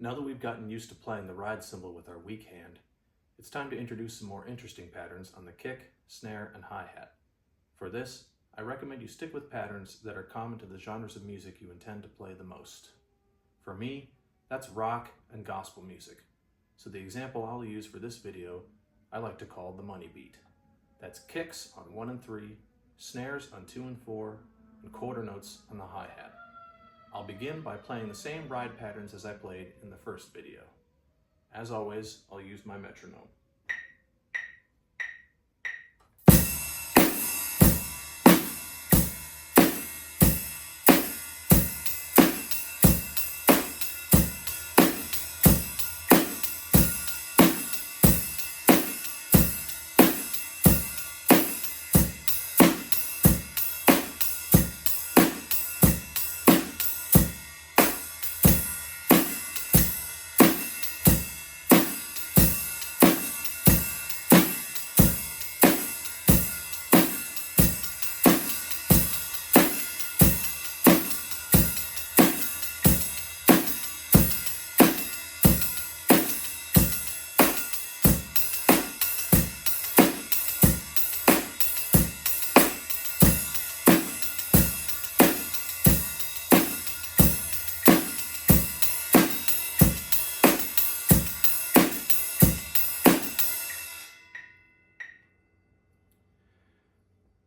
Now that we've gotten used to playing the ride cymbal with our weak hand, it's time to introduce some more interesting patterns on the kick, snare, and hi-hat. For this, I recommend you stick with patterns that are common to the genres of music you intend to play the most. For me, that's rock and gospel music. So the example I'll use for this video, I like to call the money beat. That's kicks on 1 and 3, snares on 2 and 4, and quarter notes on the hi-hat. I'll begin by playing the same ride patterns as I played in the first video. As always, I'll use my metronome.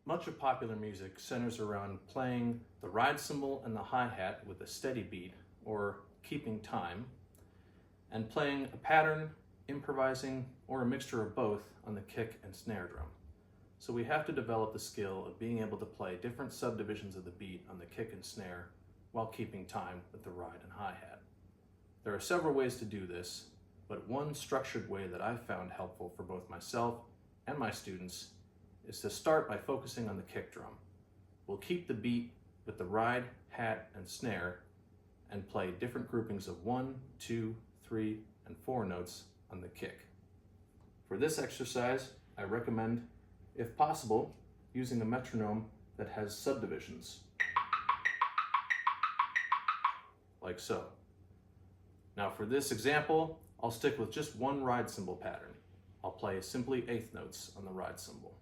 Much of popular music centers around playing the ride cymbal and the hi-hat with a steady beat, or keeping time, and playing a pattern, improvising, or a mixture of both on the kick and snare drum. So we have to develop the skill of being able to play different subdivisions of the beat on the kick and snare while keeping time with the ride and hi-hat. There are several ways to do this, but one structured way that I've found helpful for both myself and my students is to start by focusing on the kick drum. We'll keep the beat with the ride, hat, and snare and play different groupings of 1, 2, 3, and 4 notes on the kick. For this exercise, I recommend, if possible, using a metronome that has subdivisions, like so. Now for this example, I'll stick with just one ride cymbal pattern. I'll play simply eighth notes on the ride cymbal.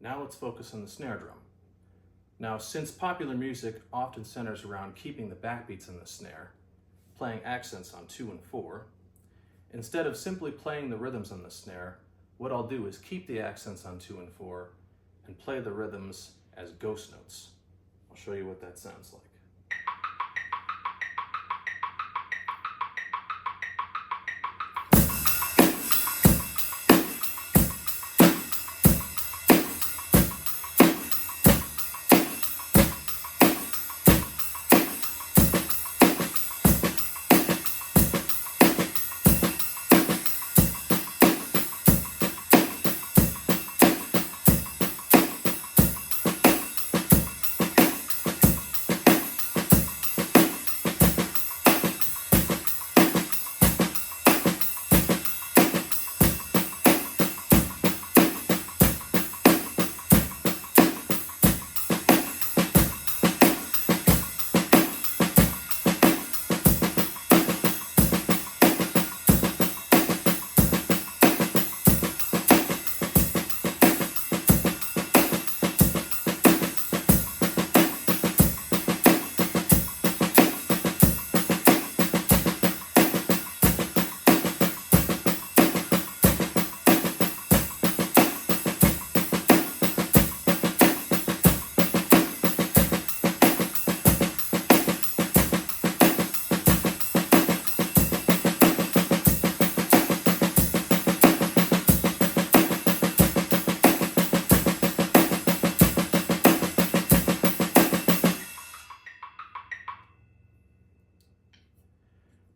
Now let's focus on the snare drum. Now, since popular music often centers around keeping the backbeats in the snare, playing accents on 2 and 4, instead of simply playing the rhythms on the snare, what I'll do is keep the accents on 2 and 4 and play the rhythms as ghost notes. I'll show you what that sounds like.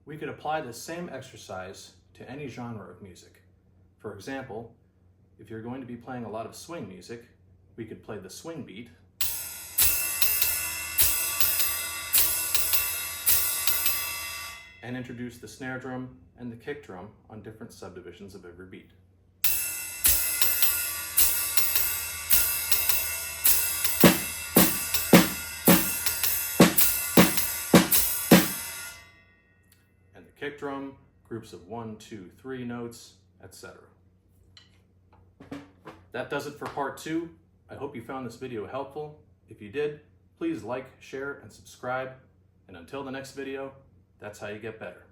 We could apply the same exercise to any genre of music. For example, if you're going to be playing a lot of swing music, we could play the swing beat, and introduce the snare drum and the kick drum on different subdivisions of every beat. And the kick drum, groups of 1, 2, 3 notes, etc. That does it for part 2. I hope you found this video helpful. If you did, please like, share, and subscribe. And until the next video, that's how you get better.